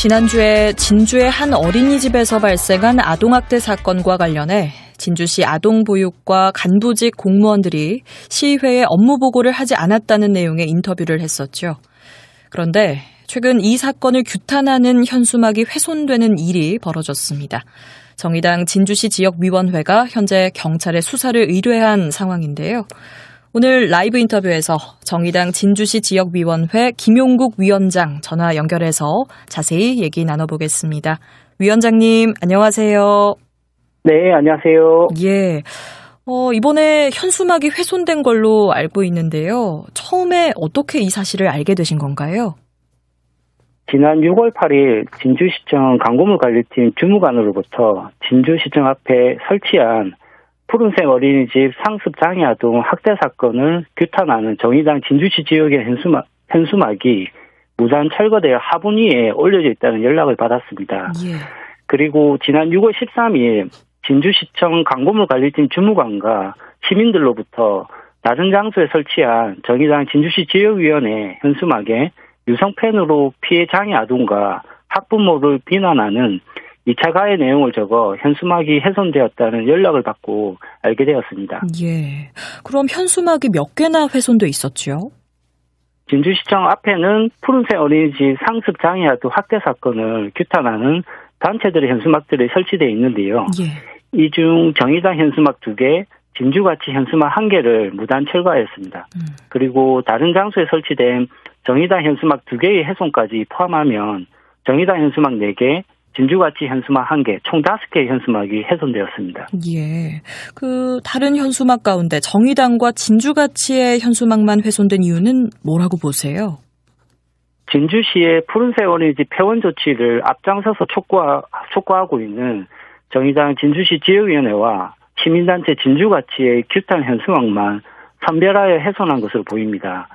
지난주에 진주의 한 어린이집에서 발생한 아동학대 사건과 관련해 진주시 아동보육과 간부직 공무원들이 시의회에 업무 보고를 하지 않았다는 내용의 인터뷰를 했었죠. 그런데 최근 이 사건을 규탄하는 현수막이 훼손되는 일이 벌어졌습니다. 정의당 진주시 지역위원회가 현재 경찰에 수사를 의뢰한 상황인데요. 오늘 라이브 인터뷰에서 정의당 진주시 지역위원회 김용국 위원장 전화 연결해서 자세히 얘기 나눠보겠습니다. 위원장님, 안녕하세요. 네, 안녕하세요. 예. 이번에 현수막이 훼손된 걸로 알고 있는데요. 처음에 어떻게 이 사실을 알게 되신 건가요? 지난 6월 8일 진주시청 광고물관리팀 주무관으로부터 진주시청 앞에 설치한 푸른색 어린이집 상습 장애 아동 학대 사건을 규탄하는 정의당 진주시 지역의 현수막이 무단 철거되어 화분 위에 올려져 있다는 연락을 받았습니다. 예. 그리고 지난 6월 13일 진주시청 광고물관리팀 주무관과 시민들로부터 낮은 장소에 설치한 정의당 진주시 지역위원회 현수막에 유성펜으로 피해 장애 아동과 학부모를 비난하는 2차 가해 내용을 적어 현수막이 훼손되었다는 연락을 받고 알게 되었습니다. 예. 그럼 현수막이 몇 개나 훼손돼 있었죠? 진주시청 앞에는 푸른색 어린이집 상습 장애 아동 학대 사건을 규탄하는 단체들의 현수막들이 설치되어 있는데요. 예. 이 중 정의당 현수막 2개, 진주가치 현수막 1개를 무단 철거하였습니다. 그리고 다른 장소에 설치된 정의당 현수막 2개의 훼손까지 포함하면 정의당 현수막 4개, 진주가치 현수막 1개, 총 5개의 현수막이 훼손되었습니다. 예. 다른 현수막 가운데 정의당과 진주가치의 현수막만 훼손된 이유는 뭐라고 보세요? 진주시의 푸른색 어린이집 폐원 조치를 앞장서서 촉구하고 있는 정의당 진주시 지역위원회와 시민단체 진주가치의 규탄 현수막만 선별하여 훼손한 것으로 보입니다.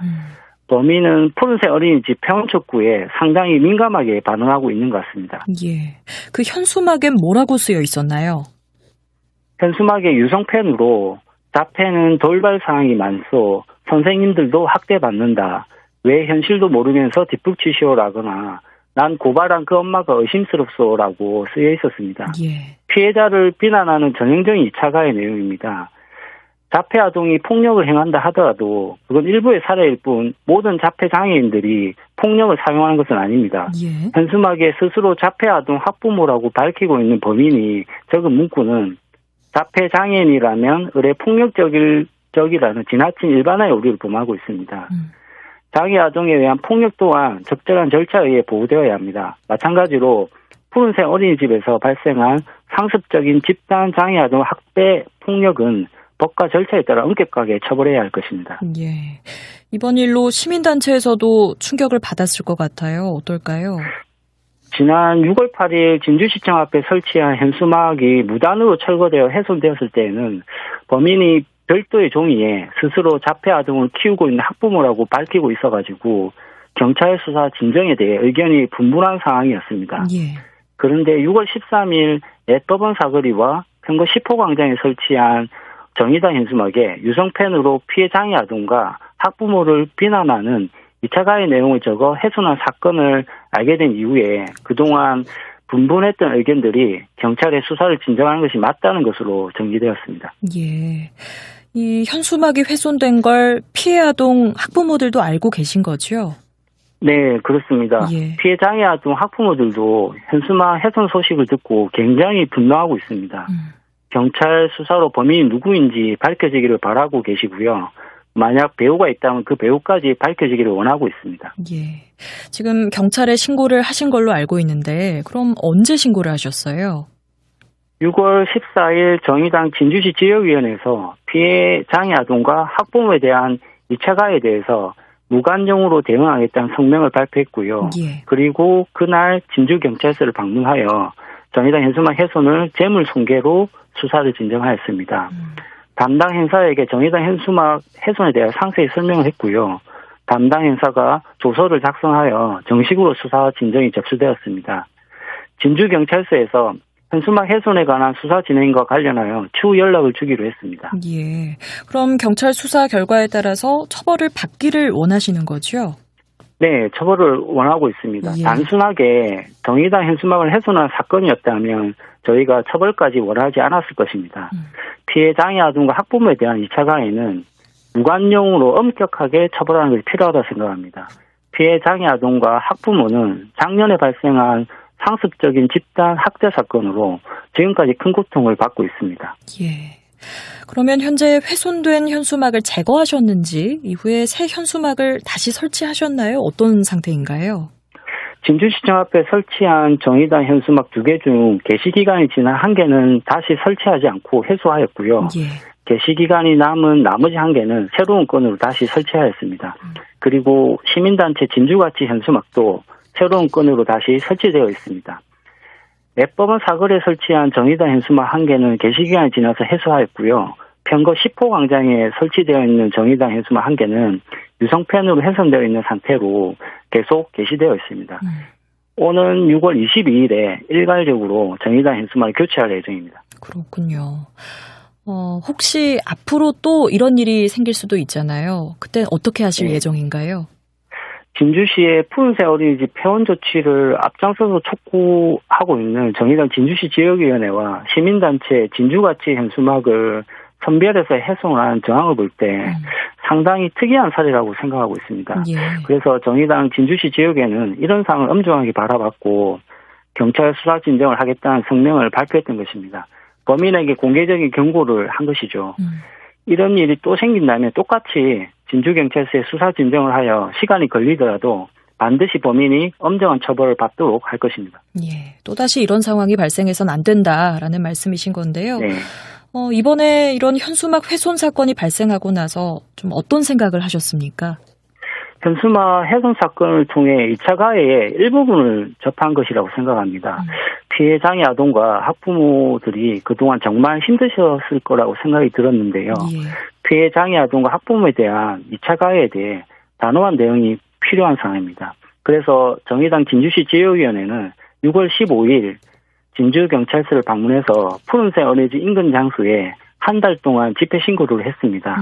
범인은 푸른색 어린이집 폐원 촉구에 상당히 민감하게 반응하고 있는 것 같습니다. 예. 그 현수막엔 뭐라고 쓰여 있었나요? 현수막의 유성펜으로 자폐는 돌발 사항이 많소, 선생님들도 학대받는다, 왜 현실도 모르면서 뒷북치시오라거나 난 고발한 그 엄마가 의심스럽소라고 쓰여 있었습니다. 예. 피해자를 비난하는 전형적인 2차 가해 내용입니다. 자폐 아동이 폭력을 행한다 하더라도 그건 일부의 사례일 뿐 모든 자폐 장애인들이 폭력을 사용하는 것은 아닙니다. 예. 현수막에 스스로 자폐 아동 학부모라고 밝히고 있는 범인이 적은 문구는 자폐 장애인이라면 의례 폭력적이라는 지나친 일반화의 오류를 범하고 있습니다. 장애 아동에 의한 폭력 또한 적절한 절차에 의해 보호되어야 합니다. 마찬가지로 푸른색 어린이집에서 발생한 상습적인 집단 장애 아동 학대 폭력은 법과 절차에 따라 엄격하게 처벌해야 할 것입니다. 예. 이번 일로 시민단체에서도 충격을 받았을 것 같아요. 어떨까요? 지난 6월 8일 진주시청 앞에 설치한 현수막이 무단으로 철거되어 훼손되었을 때에는 범인이 별도의 종이에 스스로 자폐 아동을 키우고 있는 학부모라고 밝히고 있어가지고 경찰 수사 진정에 대해 의견이 분분한 상황이었습니다. 예. 그런데 6월 13일 옛법원 사거리와 평거 10호 광장에 설치한 정의당 현수막에 유성펜으로 피해 장애 아동과 학부모를 비난하는 2차 가해 내용을 적어 훼손한 사건을 알게 된 이후에 그동안 분분했던 의견들이 경찰의 수사를 진정하는 것이 맞다는 것으로 정리되었습니다. 예. 이 현수막이 훼손된 걸 피해 아동 학부모들도 알고 계신 거죠? 네, 그렇습니다. 예. 피해 장애 아동 학부모들도 현수막 훼손 소식을 듣고 굉장히 분노하고 있습니다. 경찰 수사로 범인이 누구인지 밝혀지기를 바라고 계시고요. 만약 배우가 있다면 그 배우까지 밝혀지기를 원하고 있습니다. 예. 지금 경찰에 신고를 하신 걸로 알고 있는데 그럼 언제 신고를 하셨어요? 6월 14일 정의당 진주시 지역위원회에서 피해 장애 아동과 학부모에 대한 2차 가해에 대해서 무관용으로 대응하겠다는 성명을 발표했고요. 예. 그리고 그날 진주경찰서를 방문하여 정의당 현수막 훼손을 재물손괴로 수사를 진정하였습니다. 담당 행사에게 정의당 현수막 훼손에 대해 상세히 설명을 했고요. 담당 행사가 조서를 작성하여 정식으로 수사 진정이 접수되었습니다. 진주경찰서에서 현수막 훼손에 관한 수사 진행과 관련하여 추후 연락을 주기로 했습니다. 예. 그럼 경찰 수사 결과에 따라서 처벌을 받기를 원하시는 거죠? 네, 처벌을 원하고 있습니다. 예. 단순하게 정의당 현수막을 훼손한 사건이었다면 저희가 처벌까지 원하지 않았을 것입니다. 피해 장애 아동과 학부모에 대한 2차 가해는 무관용으로 엄격하게 처벌하는 것이 필요하다고 생각합니다. 피해 장애 아동과 학부모는 작년에 발생한 상습적인 집단 학대 사건으로 지금까지 큰 고통을 받고 있습니다. 예. 그러면 현재 훼손된 현수막을 제거하셨는지 이후에 새 현수막을 다시 설치하셨나요? 어떤 상태인가요? 진주시청 앞에 설치한 정의당 현수막 2개 중 게시기간이 지난 1개는 다시 설치하지 않고 회수하였고요. 예. 게시기간이 남은 나머지 1개는 새로운 건으로 다시 설치하였습니다. 그리고 시민단체 진주가치 현수막도 새로운 건으로 다시 설치되어 있습니다. 매법원 사거리에 설치한 정의당 현수막 1개는 게시기간이 지나서 해소하였고요. 평거 10호 광장에 설치되어 있는 정의당 현수막 1개는 유성펜으로 훼손되어 있는 상태로 계속 게시되어 있습니다. 오는 6월 22일에 일괄적으로 정의당 현수막을 교체할 예정입니다. 그렇군요. 혹시 앞으로 또 이런 일이 생길 수도 있잖아요. 그때 어떻게 하실 예정인가요? 진주시의 푸른새 어린이집 폐원 조치를 앞장서서 촉구하고 있는 정의당 진주시 지역위원회와 시민단체 진주가치 현수막을 선별해서 훼손한 정황을 볼 때 상당히 특이한 사례라고 생각하고 있습니다. 예. 그래서 정의당 진주시 지역에는 이런 사항을 엄중하게 바라봤고 경찰 수사 진정을 하겠다는 성명을 발표했던 것입니다. 범인에게 공개적인 경고를 한 것이죠. 이런 일이 또 생긴다면 똑같이 진주경찰서에 수사 진정을 하여 시간이 걸리더라도 반드시 범인이 엄정한 처벌을 받도록 할 것입니다. 예, 또다시 이런 상황이 발생해서는 안 된다라는 말씀이신 건데요. 네. 이번에 이런 현수막 훼손 사건이 발생하고 나서 좀 어떤 생각을 하셨습니까? 현수막 훼손 사건을 통해 2차 가해의 일부분을 접한 것이라고 생각합니다. 피해 장애 아동과 학부모들이 그동안 정말 힘드셨을 거라고 생각이 들었는데요. 예. 피해 장애 아동과 학부모에 대한 2차 가해에 대해 단호한 대응이 필요한 상황입니다. 그래서 정의당 진주시 지역위원회는 6월 15일 진주경찰서를 방문해서 푸른새 어린이집 인근 장소에 한 달 동안 집회 신고를 했습니다.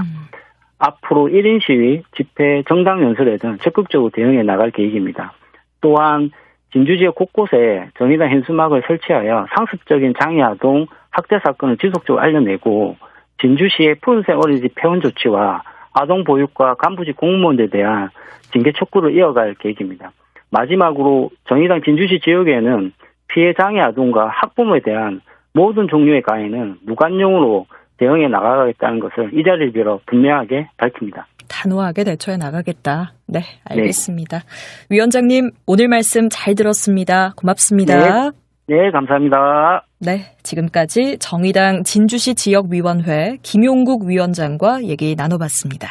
앞으로 1인 시위, 집회, 정당 연설에 등 적극적으로 대응해 나갈 계획입니다. 또한 진주 지역 곳곳에 정의당 현수막을 설치하여 상습적인 장애 아동 학대 사건을 지속적으로 알려내고 진주시의 푸른새 어린이집 폐원 조치와 아동 보육과 간부직 공무원들에 대한 징계 촉구를 이어갈 계획입니다. 마지막으로 정의당 진주시 지역에는 피해 장애 아동과 학부모에 대한 모든 종류의 가해는 무관용으로 대응해 나가겠다는 것을 이 자리를 빌어 분명하게 밝힙니다. 단호하게 대처해 나가겠다. 네, 알겠습니다. 네. 위원장님, 오늘 말씀 잘 들었습니다. 고맙습니다. 네, 감사합니다. 네, 지금까지 정의당 진주시 지역위원회 김용국 위원장과 얘기 나눠봤습니다.